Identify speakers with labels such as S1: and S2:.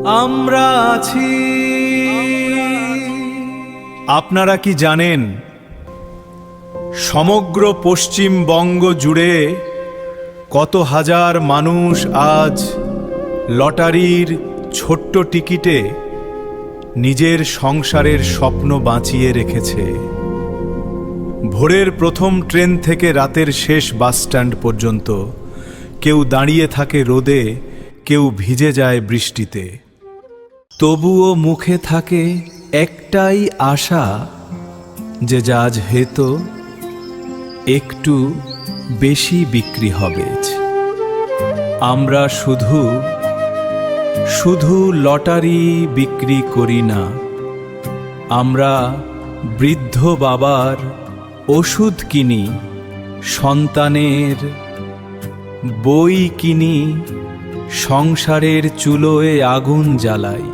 S1: আমরা আছি। আপনারা কি জানেন, সমগ্র পশ্চিমবঙ্গ জুড়ে কত হাজার মানুষ আজ লটারির ছোট্ট টিকিটে নিজের সংসারের স্বপ্ন বাঁচিয়ে রেখেছে। ভোরের প্রথম ট্রেন থেকে রাতের শেষ বাসস্ট্যান্ড পর্যন্ত কেউ দাঁড়িয়ে থাকে রোদে, কেউ ভিজে যায় বৃষ্টিতে। তবুও মুখে থাকে একটাই আশা, যে আজ হয়তো একটু বেশি বিক্রি হবে। আমরা শুধু শুধু লটারি বিক্রি করি না, আমরা বৃদ্ধ বাবার ওষুধ কিনি, সন্তানের বই কিনি, সংসারের চুলোয় আগুন জ্বালাই।